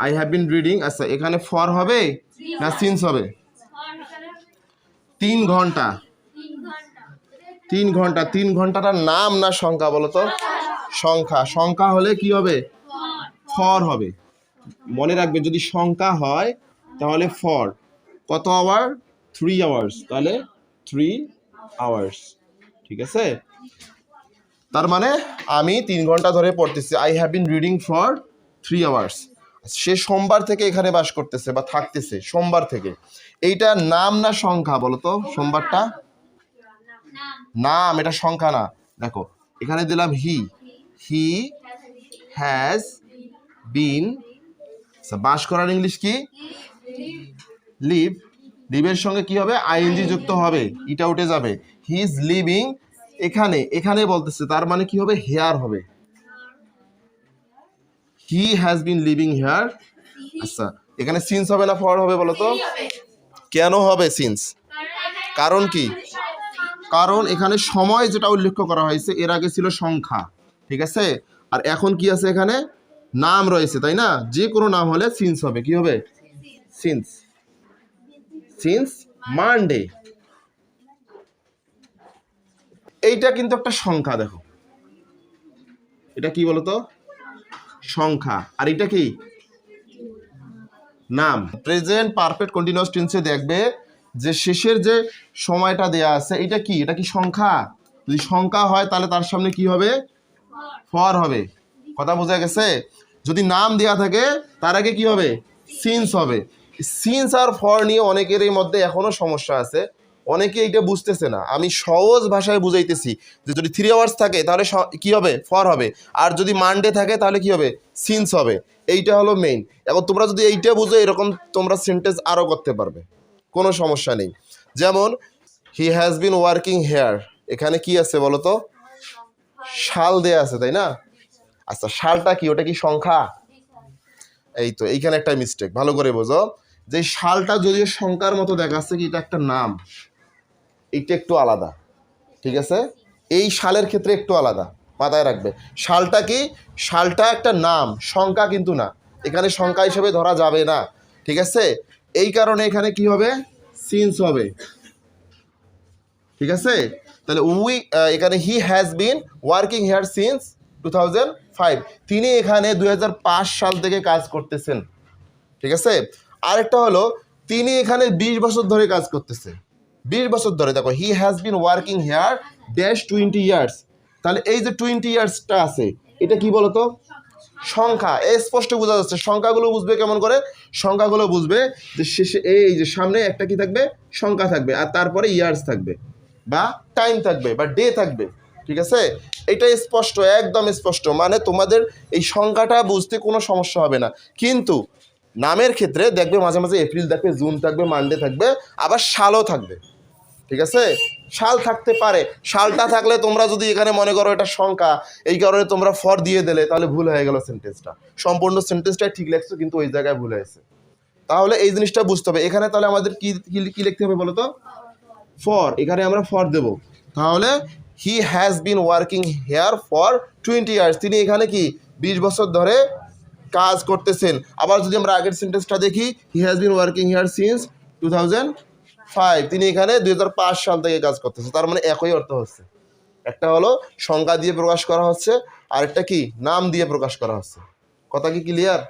I have been reading. আচ্ছা এখানে for হবে না সিন্স হবে? 3 ঘন্টা। 3 ঘন্টা, 3 ঘন্টাটার নাম না সংখ্যা বলো তো? সংখ্যা। সংখ্যা হলে কি হবে? ফর হবে। মনে রাখবে যদি সংখ্যা হয় তাহলে ফর। কত আওয়ার? 3 আওয়ার্স, তাহলে 3 আওয়ার্স। ঠিক আছে, তার মানে আমি 3 ঘন্টা ধরে পড়তেছি। I have been reading for 3 hours. সে সোমবার থেকে এখানে বাস করতেছে বা থাকতেছে, সোমবার থেকে। এইটা নাম না সংখ্যা বলো তো? সোমবারটা নাম, এটা সংখ্যা না। দেখো এখানে দিলাম হি হ্যাজ বিন। বাস করার ইংলিশ কি? লিভ। লিভের সঙ্গে কি হবে? আইএনজি যুক্ত হবে, এটা উঠে যাবে। হি ইজ লিভিং এখানে বলতেছে, তার মানে কি হবে? হেয়ার হবে। He has been living here. আচ্ছা এখানে সিন্স হবে না ফর হবে বলো তো? কেন হবে সিন্স? কারণ কি? কারণ এখানে সময় যেটা উল্লেখ করা হয়েছে এর আগে ছিল সংখ্যা, ঠিক আছে? আর এখন কি আছে? এখানে নাম রয়েছে, তাই না? যে কোনো নাম হলে সিন্স হবে। কি হবে? Since Monday. এইটা কিন্তু একটা সংখ্যা। দেখো এটা কি বলতো? সংখ্যা। আর এটা কি? নাম। প্রেজেন্ট পারফেক্ট কন্টিনিউয়াস টেন্সে দেখবে যে শেষের যে সময়টা দেয়া আছে এটা কি? এটা কি সংখ্যা? যদি সংখ্যা হয় তাহলে তার সামনে কি হবে? ফর হবে। কথা বোঝা গেছে? যদি নাম দেয়া থাকে তার আগে কি হবে? সিন্স হবে। সিন্স আর ফর নিয়ে অনেকের মধ্যে এখনো সমস্যা আছে, অনেকে এইটা বুঝতেছে না। আমি সহজ ভাষায় বুঝাইতেছি যে যদি 3 আওয়ার্স থাকে তাহলে কি হবে? ফর হবে। আর যদি মানডে থাকে তাহলে কি হবে? সিন্স হবে। এইটা হলো মেইন। এখন তোমরা যদি এইটা বুঝো এরকম তোমরা সেন্টেন্স আরও করতে পারবে, কোনো সমস্যা নেই। যেমন he has been working here, এখানে কি আছে বলো তো? শাল দেয়া আছে, তাই না? আচ্ছা শালটা কি? ওটা কি সংখ্যা? এই তো এইখানে একটা মিস্টেক, ভালো করে বোঝো। যে শালটা যদিও সংখ্যার মতো দেখাচ্ছে কি এটা একটা নাম, এইটা একটু আলাদা, ঠিক আছে? এই শালের ক্ষেত্রে একটু আলাদা, মাথায় রাখবে। শালটা কি? শালটা একটা নাম, সংখ্যা কিন্তু না। এখানে সংখ্যা হিসেবে ধরা যাবে না, ঠিক আছে? এই কারণে এখানে কি হবে? সিন্স হবে, ঠিক আছে? তাহলে এখানে he has been working here since 2005, তিনি এখানে 2005 সাল থেকে কাজ করতেছেন, ঠিক আছে? আরেকটা হলো তিনি এখানে 20 বছর ধরে কাজ করতেছে, 20 বছর ধরে। দেখো he has been working here dash 20 years, তাহলে এই যে 20 ইয়ার্সটা আছে এটা কি বলতো? সংখ্যা। স্পষ্ট বোঝা যাচ্ছে। সংখ্যাগুলো বুঝবে কেমন করে? সংখ্যাগুলো বুঝবে যে শেষে এই যে সামনে একটা কি থাকবে? সংখ্যা থাকবে, আর তারপরে ইয়ার্স থাকবে বা টাইম থাকবে বা ডে থাকবে, ঠিক আছে? এটা স্পষ্ট, একদম স্পষ্ট। মানে তোমাদের এই সংখ্যাটা বুঝতে কোনো সমস্যা হবে না। কিন্তু নামের ক্ষেত্রে দেখবে মাঝে মাঝে এপ্রিল থাকবে, জুন থাকবে, মানডে থাকবে, আবার সালও থাকবে, ঠিক আছে? সাল থাকতে পারে। সালটা থাকলে তোমরা যদি এখানে মনে করো এটা সংখ্যা, এই কারণে তোমরা ফর দিয়ে দিলে তাহলে ভুল হয়ে গেল সেন্টেন্সটা। সম্পূর্ণ সেন্টেন্সটাই ঠিক লিখছো কিন্তু ওই জায়গায় ভুল হয়েছে। তাহলে এই জিনিসটা বুঝতে হবে। এখানে তাহলে আমাদের কি কি লিখতে হবে বলো তো? ফর। এখানে আমরা ফর দেব। তাহলে he has been working here for 20 years, তিনি এখানে কি 20 বছর ধরে কাজ করতেছেন। আবার যদি আমরা আগের সেন্টেন্সটা দেখি, he has been working here since 2005, তিনি এখানে 2005 সাল থেকে কাজ করতেছে। তার মানে একই অর্থ হচ্ছে। একটা হলো সংখ্যা দিয়ে প্রকাশ করা হচ্ছে, আরেকটা কি? নাম দিয়ে প্রকাশ করা হচ্ছে। কথা কি ক্লিয়ার?